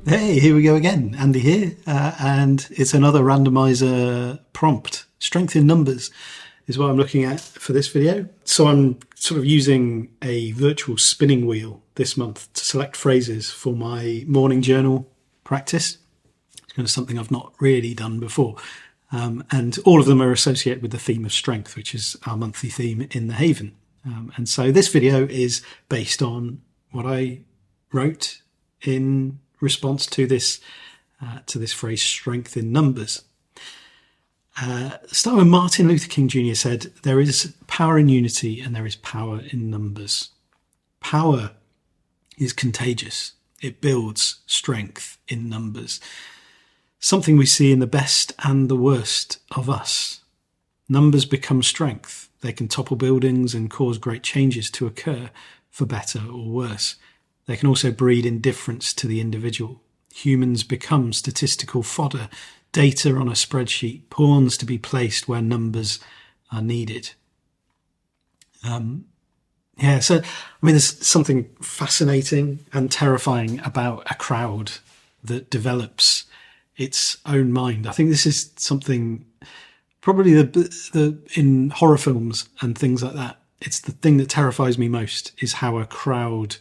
Hey, here we go again. Andy here, and it's another randomizer prompt. Strength in numbers is what I'm looking at for this video. So I'm sort of using a virtual spinning wheel this month to select phrases for my morning journal practice. It's kind of something I've not really done before. And all of them are associated with the theme of strength, which is our monthly theme in the Haven. And so this video is based on what I wrote in response to this phrase, strength in numbers. Start with Martin Luther King Jr. said, "There is power in unity and there is power in numbers." Power is contagious. It builds strength in numbers. Something we see in the best and the worst of us. Numbers become strength. They can topple buildings and cause great changes to occur, for better or worse. They can also breed indifference to the individual. Humans become statistical fodder, data on a spreadsheet, pawns to be placed where numbers are needed. There's something fascinating and terrifying about a crowd that develops its own mind. I think this is something probably the in horror films and things like that. It's the thing that terrifies me most, is how a crowd.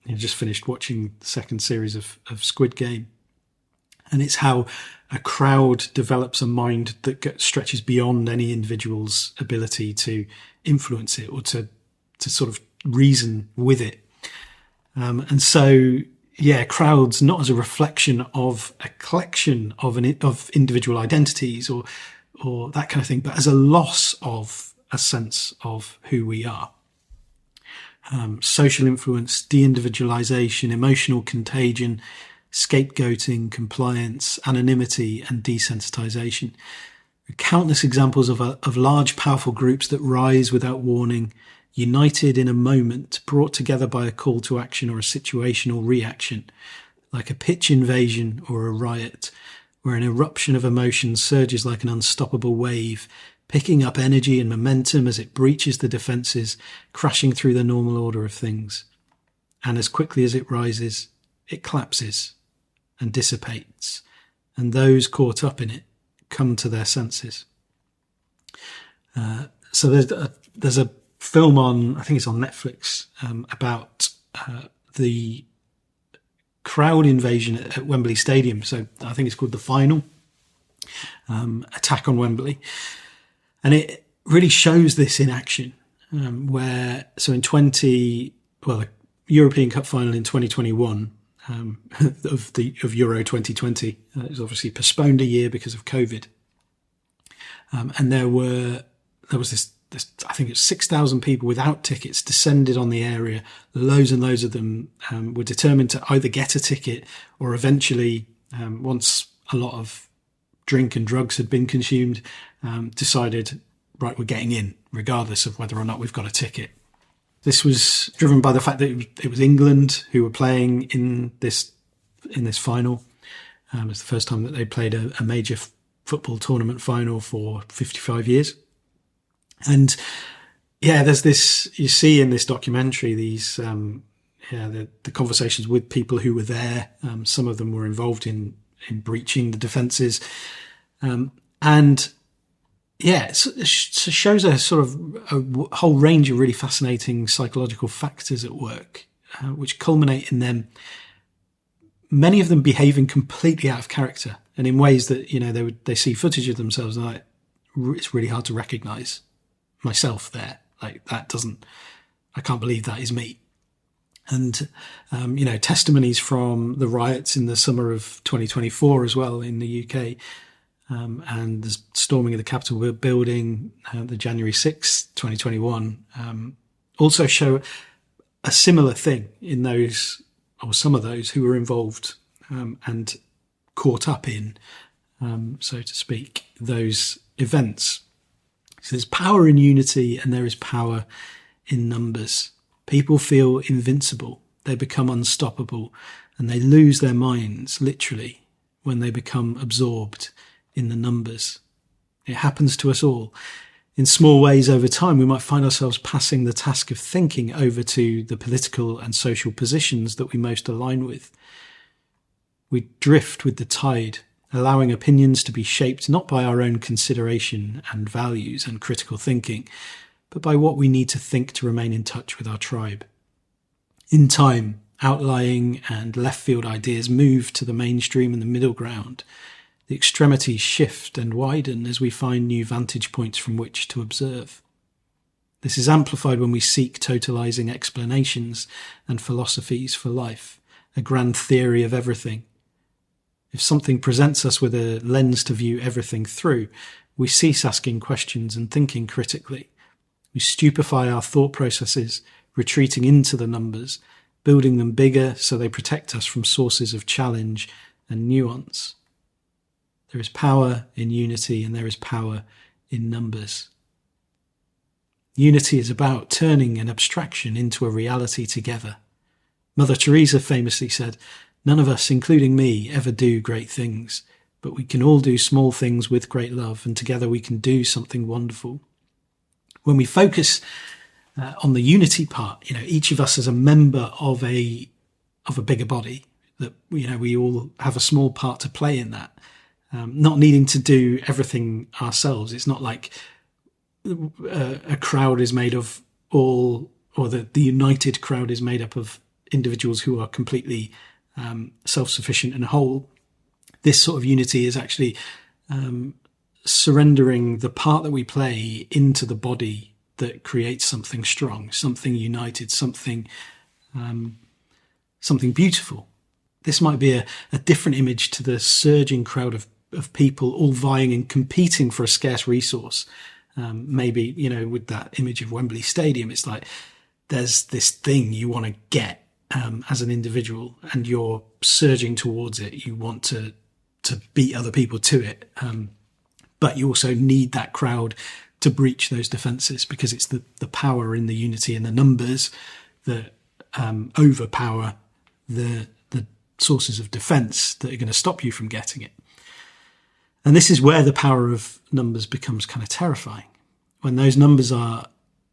Just finished watching the second series of Squid Game, and it's how a crowd develops a mind that stretches beyond any individual's ability to influence it or to sort of reason with it. Crowds not as a reflection of a collection of individual identities or that kind of thing, but as a loss of a sense of who we are. Social influence, de-individualization, emotional contagion, scapegoating, compliance, anonymity, and desensitization. Countless examples of large, powerful groups that rise without warning, united in a moment, brought together by a call to action or a situational reaction, like a pitch invasion or a riot, where an eruption of emotion surges like an unstoppable wave, picking up energy and momentum as it breaches the defences, crashing through the normal order of things. And as quickly as it rises, it collapses and dissipates, and those caught up in it come to their senses. So there's a film on, I think it's on Netflix, about the crowd invasion at Wembley Stadium. So I think it's called The Final, Attack on Wembley. And it really shows this in action, the European Cup final in 2021 of Euro 2020 it was obviously postponed a year because of COVID, and there was this I think it's 6,000 people without tickets descended on the area. Loads and loads of them were determined to either get a ticket or eventually, once a lot of drink and drugs had been consumed, decided, right, we're getting in, regardless of whether or not we've got a ticket. This was driven by the fact that it was England who were playing in this final. It's the first time that they played a major football tournament final for 55 years. And there's this, you see in this documentary, these the conversations with people who were there. Some of them were involved in breaching the defences. It shows a sort of a whole range of really fascinating psychological factors at work, which culminate in them, many of them behaving completely out of character and in ways that, they see footage of themselves and it's really hard to recognise myself there. Like, I can't believe that is me. And, testimonies from the riots in the summer of 2024 as well in the UK, and the storming of the Capitol building, the January 6th, 2021, also show a similar thing in those, or some of those who were involved and caught up in, so to speak, those events. So there's power in unity and there is power in numbers. People feel invincible. They become unstoppable and they lose their minds, literally, when they become absorbed in the numbers. It happens to us all. In small ways over time, we might find ourselves passing the task of thinking over to the political and social positions that we most align with. We drift with the tide, allowing opinions to be shaped not by our own consideration and values and critical thinking, but by what we need to think to remain in touch with our tribe. In time, outlying and left field ideas move to the mainstream and the middle ground. The extremities shift and widen as we find new vantage points from which to observe. This is amplified when we seek totalizing explanations and philosophies for life, a grand theory of everything. If something presents us with a lens to view everything through, we cease asking questions and thinking critically. We stupefy our thought processes, retreating into the numbers, building them bigger so they protect us from sources of challenge and nuance. There is power in unity and there is power in numbers. Unity is about turning an abstraction into a reality together. Mother Teresa famously said, "None of us, including me, ever do great things, but we can all do small things with great love, and together we can do something wonderful." When we focus on the unity part, each of us is a member of a bigger body, that we all have a small part to play in that. Not needing to do everything ourselves. It's not like a crowd is made of all, or the united crowd is made up of individuals who are completely self-sufficient and whole. This sort of unity is actually surrendering the part that we play into the body that creates something strong, something united, something beautiful. This might be a different image to the surging crowd of people all vying and competing for a scarce resource. Maybe, with that image of Wembley Stadium, it's like there's this thing you want to get as an individual and you're surging towards it. You want to beat other people to it. But you also need that crowd to breach those defences, because it's the power in the unity and the numbers that overpower the sources of defence that are going to stop you from getting it. And this is where the power of numbers becomes kind of terrifying. When those numbers are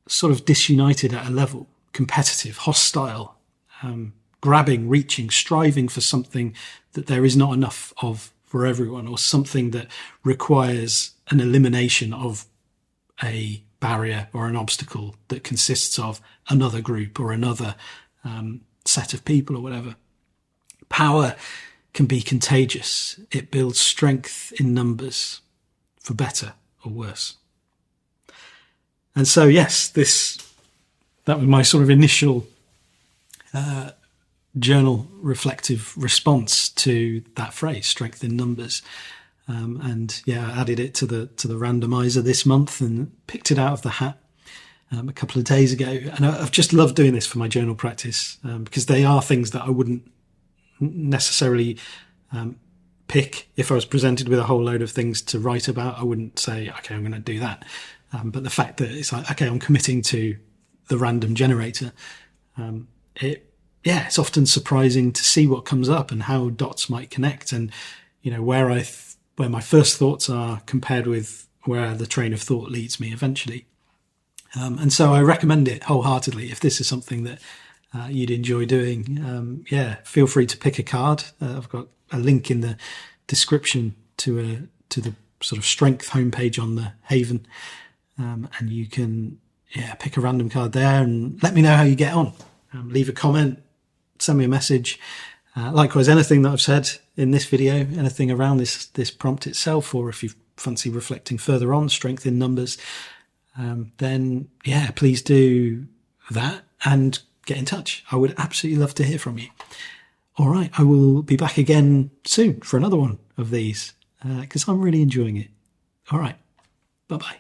sort of disunited at a level, competitive, hostile, grabbing, reaching, striving for something that there is not enough of for everyone, or something that requires an elimination of a barrier or an obstacle that consists of another group or another set of people or whatever. Power can be contagious. It builds strength in numbers, for better or worse. And so, yes, that was my sort of initial journal reflective response to that phrase, strength in numbers. And I added it to the randomizer this month and picked it out of the hat a couple of days ago. And I've just loved doing this for my journal practice, because they are things that I wouldn't necessarily pick if I was presented with a whole load of things to write about. I wouldn't say, okay, I'm going to do that. But the fact that it's like, okay, I'm committing to the random generator, it's often surprising to see what comes up and how dots might connect, and where my first thoughts are compared with where the train of thought leads me eventually. And so I recommend it wholeheartedly if this is something that you'd enjoy doing. Feel free to pick a card. I've got a link in the description to the sort of strength homepage on the Haven, and you can pick a random card there and let me know how you get on. Leave a comment, send me a message. Likewise, anything that I've said in this video, anything around this prompt itself, or if you fancy reflecting further on strength in numbers, then please do that and get in touch. I would absolutely love to hear from you. All right, I will be back again soon for another one of these, because I'm really enjoying it. All right, bye-bye.